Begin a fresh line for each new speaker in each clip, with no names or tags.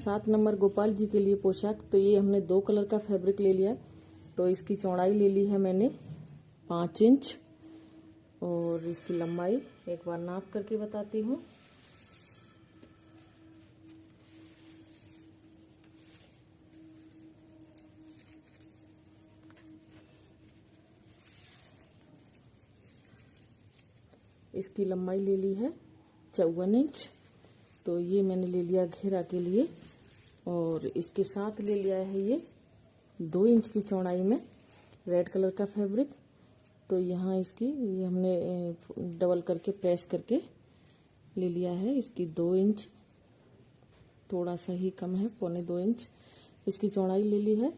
7 number Gopal ji के लिए पोशाक। तो ये हमने 2 कलर का फैब्रिक ले लिया। तो इसकी चौड़ाई ले ली है मैंने 5 इंच और इसकी लंबाई एक बार नाप करके बताती हूँ। इसकी लंबाई ले ली है 54 इंच। तो ये मैंने ले लिया घेरा के लिए और इसके साथ ले लिया है ये 2 इंच की चौड़ाई में रेड कलर का फैब्रिक। तो यहाँ इसकी ये हमने डबल करके प्रेस करके ले लिया है। इसकी 2 इंच, थोड़ा सा ही कम है, 1.25 इंच इसकी चौड़ाई ले ली है।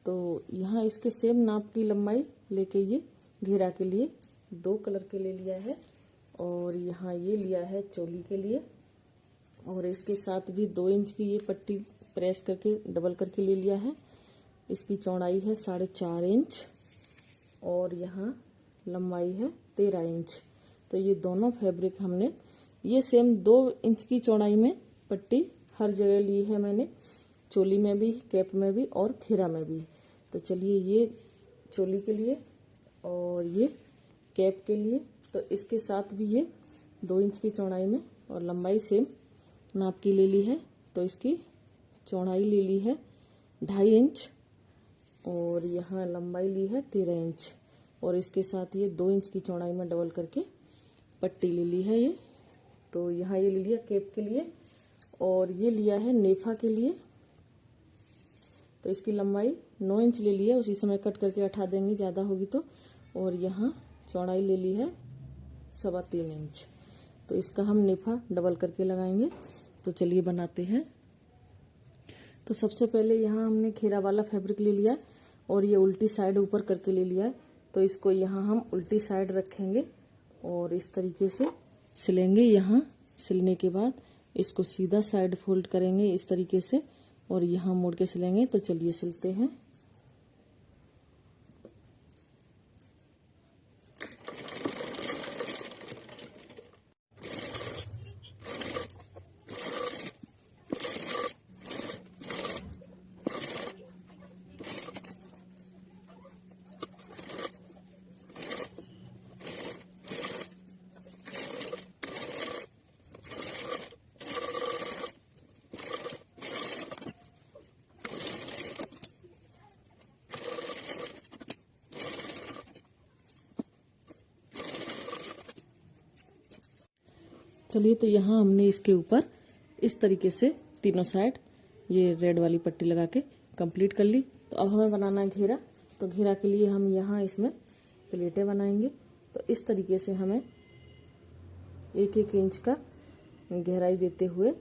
तो यहाँ इसके सेम नाप की लंबाई लेके ये घेरा के लिए 2 कलर के ले लिया है और यहाँ ये लिया है चोली के लिए और इसके साथ भी 2 इंच की ये पट्टी प्रेस करके डबल करके ले लिया है। इसकी चौड़ाई है 4.5 इंच और यहाँ लंबाई है 13 इंच। तो ये दोनों फैब्रिक हमने ये सेम 2 इंच की चौड़ाई में पट्टी हर जगह ली है मैंने, चोली में भी, कैप में भी और घेरा में भी। तो चलिए ये चोली के लिए और ये कैप के लिए, तो इसके साथ भी ये 2 इंच की चौड़ाई में और लंबाई सेम नाप की ले ली है। तो इसकी चौड़ाई ले ली है 2.5 इंच और यहाँ लंबाई ली है 13 इंच और इसके साथ ये 2 इंच की चौड़ाई में डबल करके पट्टी ले ली है ये। तो यहाँ ये ले लिया कैप के लिए और ये लिया है नेफा के लिए। तो इसकी लंबाई 9 इंच ले ली है, उसी समय कट करके हटा देंगे ज़्यादा होगी तो। और यहाँ चौड़ाई ले ली है 3.25 इंच। तो इसका हम नेफा डबल करके लगाएंगे। तो चलिए बनाते हैं। तो सबसे पहले यहाँ हमने घेरा वाला फैब्रिक ले लिया और ये उल्टी साइड ऊपर करके ले लिया है। तो इसको यहाँ हम उल्टी साइड रखेंगे और इस तरीके से सिलेंगे। यहाँ सिलने के बाद इसको सीधा साइड फोल्ड करेंगे इस तरीके से और यहाँ मोड़ के सिलेंगे। तो चलिए सिलते हैं। चलिए तो यहाँ हमने इसके ऊपर इस तरीके से तीनों साइड ये रेड वाली पट्टी लगा के कंप्लीट कर ली। तो अब हमें बनाना है घेरा। तो घेरा के लिए हम यहाँ इसमें प्लेटें बनाएंगे। तो इस तरीके से हमें 1-1 इंच का गहराई देते हुए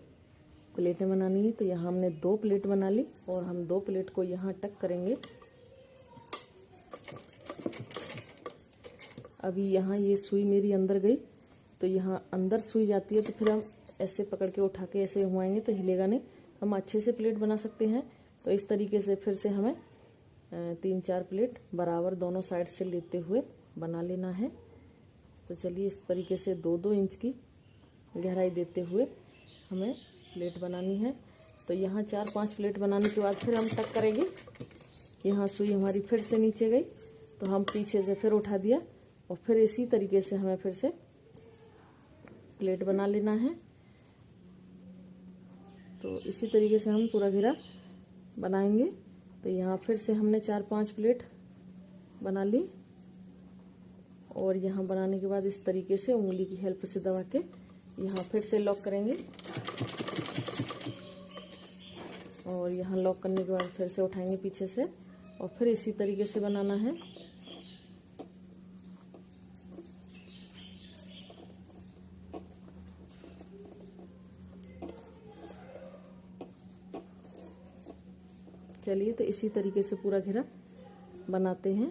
प्लेटें बनानी है। तो यहाँ हमने 2 प्लेट बना ली और हम 2 प्लेट को यहाँ टक करेंगे। अभी यहाँ ये सुई मेरी अंदर गई, तो यहाँ अंदर सुई जाती है तो फिर हम ऐसे पकड़ के उठा के ऐसे घुमाएंगे तो हिलेगा नहीं, हम अच्छे से प्लेट बना सकते हैं। तो इस तरीके से फिर से हमें 3-4 प्लेट बराबर दोनों साइड से लेते हुए बना लेना है। तो चलिए इस तरीके से 2-2 इंच की गहराई देते हुए हमें प्लेट बनानी है। तो यहाँ 4-5 प्लेट बनाने के बाद फिर हम टक करेंगे। यहाँ सुई हमारी फिर से नीचे गई तो हम पीछे से फिर उठा दिया और फिर इसी तरीके से हमें फिर से प्लेट बना लेना है। तो इसी तरीके से हम पूरा घेरा बनाएंगे। तो यहाँ फिर से हमने 4-5 प्लेट बना ली और यहाँ बनाने के बाद इस तरीके से उंगली की हेल्प से दबा के यहाँ फिर से लॉक करेंगे और यहाँ लॉक करने के बाद फिर से उठाएंगे पीछे से और फिर इसी तरीके से बनाना है। चलिए तो इसी तरीके से पूरा घेरा बनाते हैं।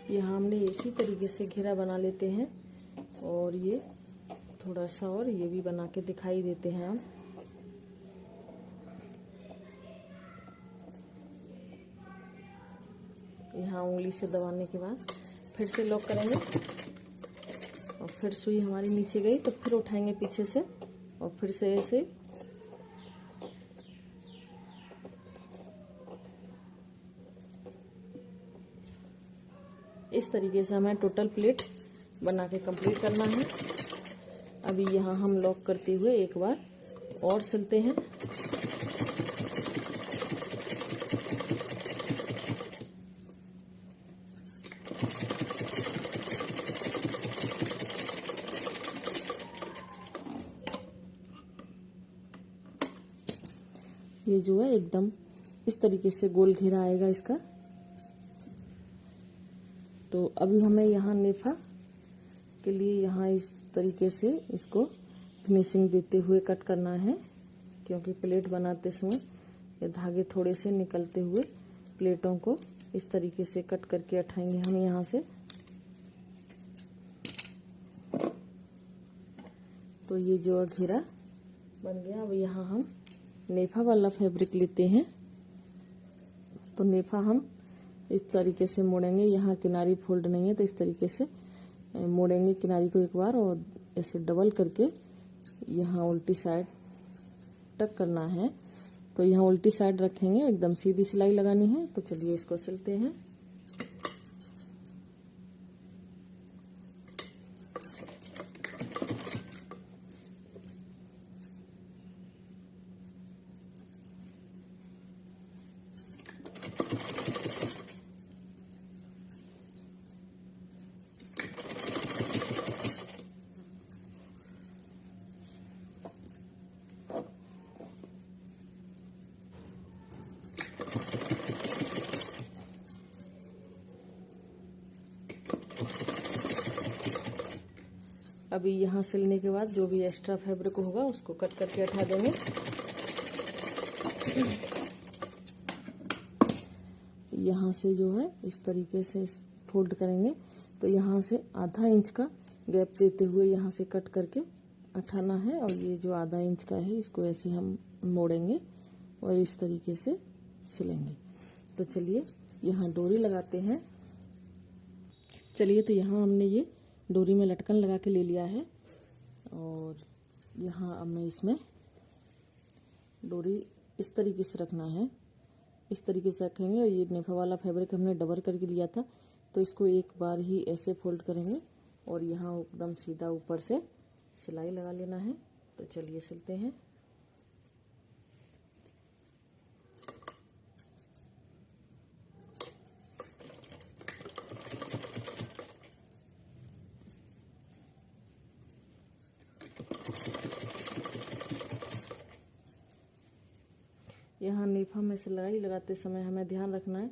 यहाँ हमने इसी तरीके से घेरा बना लेते हैं और ये थोड़ा सा और ये भी बना के दिखाई देते हैं हम। यहाँ उंगली से दबाने के बाद फिर से लॉक करेंगे और फिर सुई हमारी नीचे गई तो फिर उठाएंगे पीछे से और फिर से ऐसे इस तरीके से हमें टोटल प्लेट बना के कंप्लीट करना है। अभी यहाँ हम लॉक करते हुए एक बार और सिलते हैं। ये जो है एकदम इस तरीके से गोल घेरा आएगा इसका। तो अभी हमें यहाँ नेफा के लिए यहाँ इस तरीके से इसको फिनिशिंग देते हुए कट करना है, क्योंकि प्लेट बनाते समय ये धागे थोड़े से निकलते हुए प्लेटों को इस तरीके से कट करके उठाएंगे हम यहाँ से। तो ये जो घेरा बन गया। अब यहाँ हम नेफा वाला फैब्रिक लेते हैं। तो नेफा हम इस तरीके से मोड़ेंगे, यहाँ किनारी फोल्ड नहीं है तो इस तरीके से मोड़ेंगे किनारी को एक बार और ऐसे डबल करके यहाँ उल्टी साइड टक करना है। तो यहाँ उल्टी साइड रखेंगे, एकदम सीधी सिलाई लगानी है। तो चलिए इसको सिलते हैं। अभी यहाँ सिलने के बाद जो भी एक्स्ट्रा फैब्रिक होगा उसको कट करके हटा देंगे। यहाँ से जो है इस तरीके से फोल्ड करेंगे। तो यहाँ से आधा इंच का गैप देते हुए यहाँ से कट करके हटाना है और ये जो आधा इंच का है इसको ऐसे हम मोड़ेंगे और इस तरीके से सिलेंगे। तो चलिए यहाँ डोरी लगाते हैं। चलिए तो यहाँ हमने ये डोरी में लटकन लगा के ले लिया है और यहाँ अब मैं इसमें डोरी इस तरीके से रखना है, इस तरीके से रखेंगे। और ये नेफा वाला फैब्रिक हमने डबल करके लिया था तो इसको एक बार ही ऐसे फोल्ड करेंगे और यहाँ एकदम सीधा ऊपर से सिलाई लगा लेना है। तो चलिए सिलते हैं। यहाँ नेफा में सिलाई लगाते समय हमें ध्यान रखना है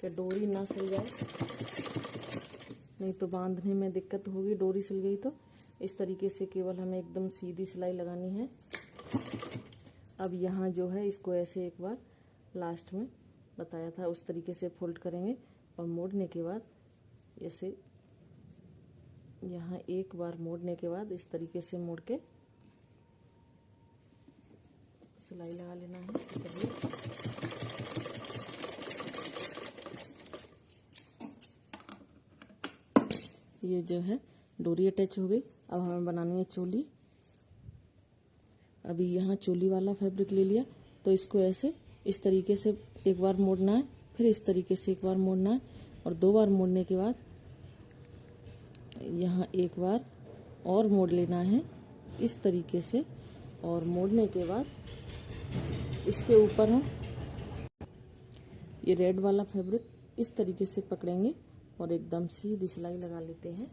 कि डोरी ना सिल जाए, नहीं तो बांधने में दिक्कत होगी। डोरी सिल गई तो इस तरीके से केवल हमें एकदम सीधी सिलाई लगानी है। अब यहाँ जो है इसको ऐसे एक बार लास्ट में बताया था उस तरीके से फोल्ड करेंगे और मोड़ने के बाद ऐसे यहाँ एक बार मोड़ने के बाद इस तरीके से मोड़ के सिलाई लगा लेना है। चलिए ये जो है डोरी अटैच हो गई। अब हमें बनानी है चोली। अभी यहाँ चोली वाला फैब्रिक ले लिया तो इसको ऐसे इस तरीके से एक बार मोड़ना है, फिर इस तरीके से एक बार मोड़ना है और दो बार मोड़ने के बाद यहाँ एक बार और मोड़ लेना है इस तरीके से। और मोड़ने के बाद इसके ऊपर हम ये रेड वाला फैब्रिक इस तरीके से पकड़ेंगे और एकदम सीधी सिलाई लगा लेते हैं।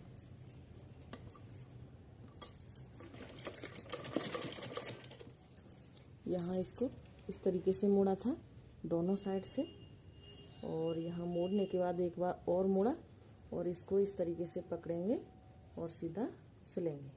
यहाँ इसको इस तरीके से मोड़ा था दोनों साइड से और यहाँ मोड़ने के बाद एक बार और मोड़ा और इसको इस तरीके से पकड़ेंगे और सीधा सिलेंगे।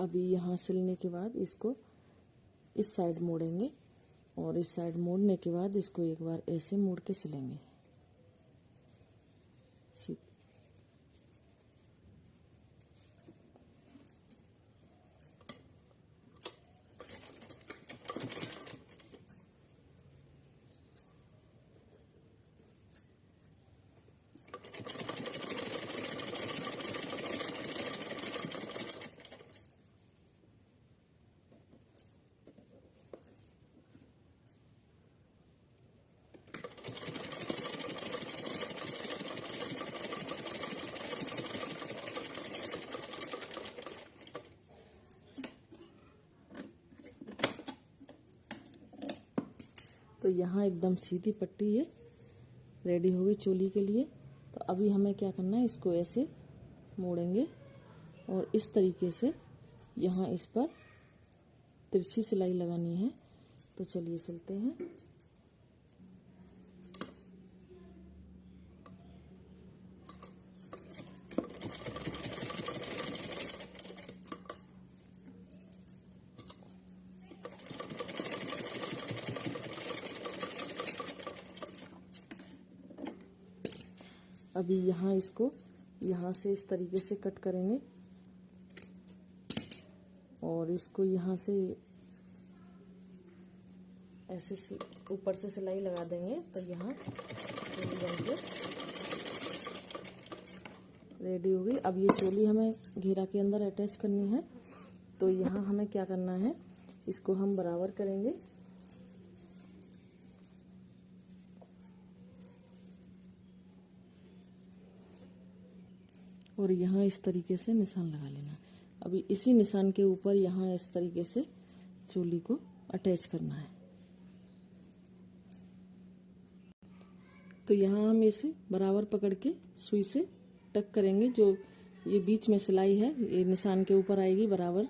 अभी यहाँ सिलने के बाद इसको इस साइड मोड़ेंगे और इस साइड मोड़ने के बाद इसको एक बार ऐसे मोड़ के सिलेंगे। तो यहाँ एकदम सीधी पट्टी ये रेडी हो गई चोली के लिए। तो अभी हमें क्या करना है, इसको ऐसे मोड़ेंगे और इस तरीके से यहाँ इस पर तिरछी सिलाई लगानी है। तो चलिए सिलते हैं। अभी यहाँ इसको यहाँ से इस तरीके से कट करेंगे और इसको यहाँ से ऐसे ऊपर से सिलाई लगा देंगे। तो यहाँ रेडी हो गई। अब ये चोली हमें घेरा के अंदर अटैच करनी है। तो यहाँ हमें क्या करना है, इसको हम बराबर करेंगे और यहाँ इस तरीके से निशान लगा लेना। अभी इसी निशान के ऊपर यहाँ इस तरीके से चोली को अटैच करना है। तो यहाँ हम इसे बराबर पकड़ के सुई से टक करेंगे। जो ये बीच में सिलाई है ये निशान के ऊपर आएगी बराबर।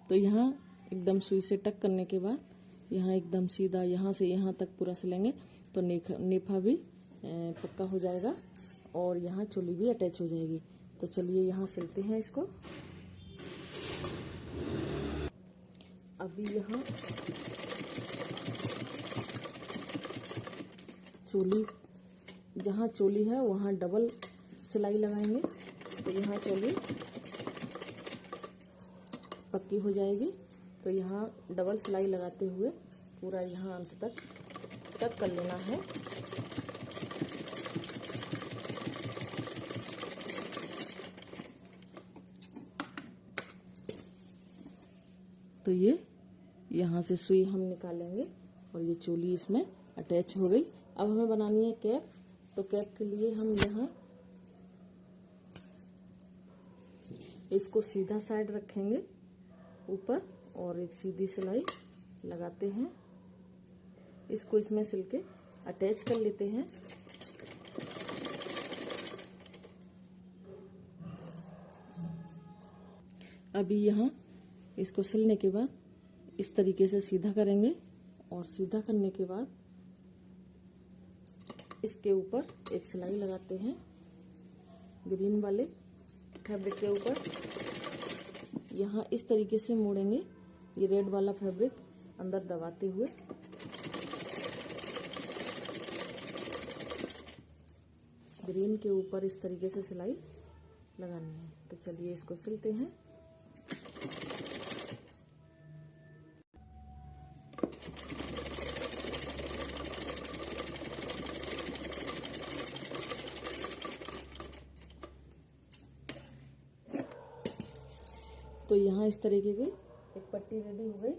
तो यहाँ एकदम सुई से टक करने के बाद यहाँ एकदम सीधा यहाँ से यहाँ तक पूरा सिलेंगे। तो नेफा भी पक्का हो जाएगा और यहाँ चोली भी अटैच हो जाएगी। तो चलिए यहाँ सिलते हैं इसको। अभी यहाँ चोली, जहाँ चोली है वहाँ डबल सिलाई लगाएंगे। तो यहाँ चोली पक्की हो जाएगी। तो यहाँ डबल सिलाई लगाते हुए पूरा यहाँ अंत तक टक कर लेना है। तो ये यहाँ से सुई हम निकालेंगे और ये चोली इसमें अटैच हो गई। अब हमें बनानी है कैप। तो कैप के लिए हम यहाँ इसको सीधा साइड रखेंगे ऊपर और एक सीधी सिलाई लगाते हैं। इसको इसमें सिल के अटैच कर लेते हैं। अभी यहाँ इसको सिलने के बाद इस तरीके से सीधा करेंगे और सीधा करने के बाद इसके ऊपर एक सिलाई लगाते हैं ग्रीन वाले फैब्रिक के ऊपर। यहाँ इस तरीके से मोड़ेंगे, ये रेड वाला फैब्रिक अंदर दबाते हुए। ग्रीन के ऊपर इस तरीके से सिलाई लगानी है। तो चलिए इसको सिलते हैं। तो यहाँ इस तरीके की एक पट्टी रेडी हो गई।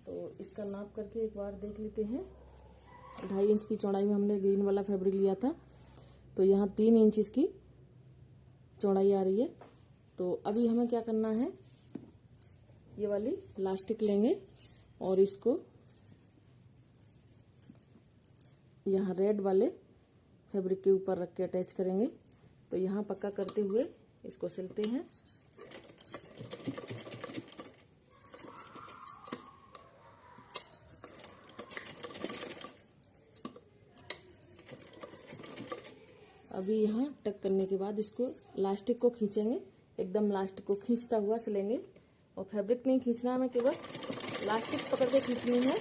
तो इसका नाप करके एक बार देख लेते हैं। 2.5 इंच की चौड़ाई में हमने ग्रीन वाला फैब्रिक लिया था। तो यहाँ 3 इंच इसकी चौड़ाई आ रही है। तो अभी हमें क्या करना है, ये वाली इलास्टिक लेंगे और इसको यहाँ रेड वाले फैब्रिक के ऊपर रख के अटैच करेंगे। तो यहाँ पक्का करते हुए इसको सिलते हैं। अभी यहाँ टक करने के बाद इसको इलास्टिक को खींचेंगे, एकदम इलास्टिक को खींचता हुआ सिलेंगे। और फैब्रिक नहीं खींचना हमें, केवल इलास्टिक पकड़ के खींचनी है।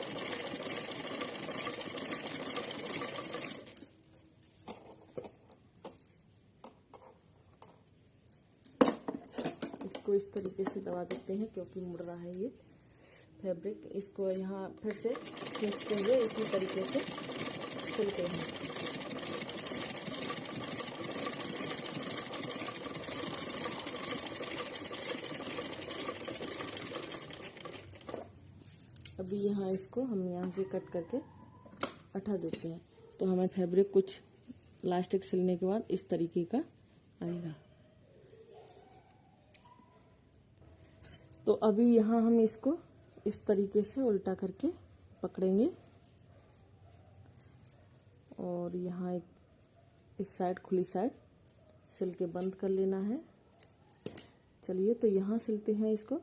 इसको इस तरीके से दबा देते हैं क्योंकि मुड़ रहा है ये फैब्रिक। इसको यहाँ फिर से खींचते हुए इसी तरीके से सिलते हैं। अभी यहाँ इसको हम यहाँ से कट करके हटा देते हैं, तो हमें फैब्रिक कुछ इलास्टिक सिलने के बाद इस तरीके का आएगा। तो अभी यहाँ हम इसको इस तरीके से उल्टा करके पकड़ेंगे और यहाँ एक इस साइड खुली साइड सिल के बंद कर लेना है। चलिए तो यहाँ सिलते हैं इसको।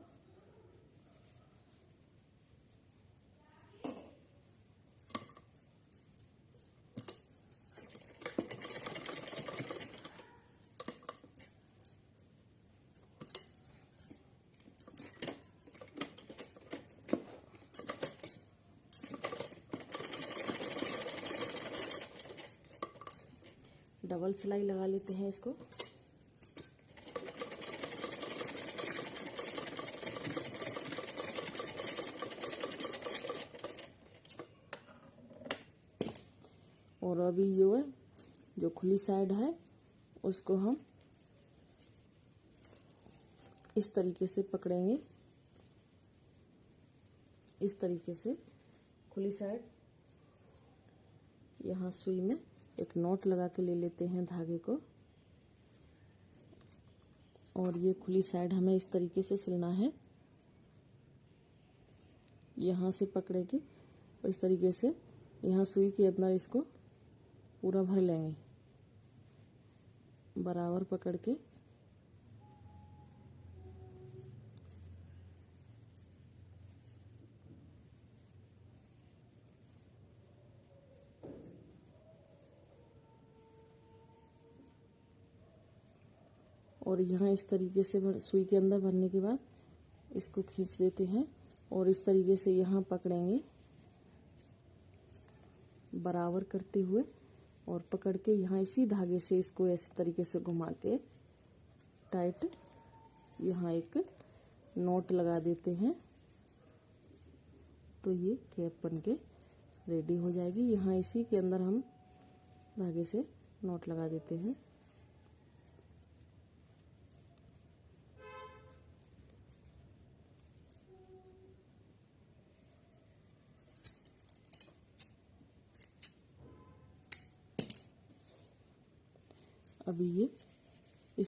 डबल सिलाई लगा लेते हैं इसको। और अभी जो खुली साइड है उसको हम इस तरीके से पकड़ेंगे। इस तरीके से खुली साइड यहाँ सुई में एक नॉट लगा के ले लेते हैं धागे को, और ये खुली साइड हमें इस तरीके से सिलना है। यहाँ से पकड़ेगी और इस तरीके से यहाँ सुई के अंदर इसको पूरा भर लेंगे, बराबर पकड़ के। और यहाँ इस तरीके से सुई के अंदर भरने के बाद इसको खींच देते हैं और इस तरीके से यहाँ पकड़ेंगे बराबर करते हुए, और पकड़ के यहाँ इसी धागे से इसको ऐसे तरीके से घुमा के टाइट यहाँ एक नॉट लगा देते हैं। तो ये कैप बन के रेडी हो जाएगी। यहाँ इसी के अंदर हम धागे से नॉट लगा देते हैं। अभी ये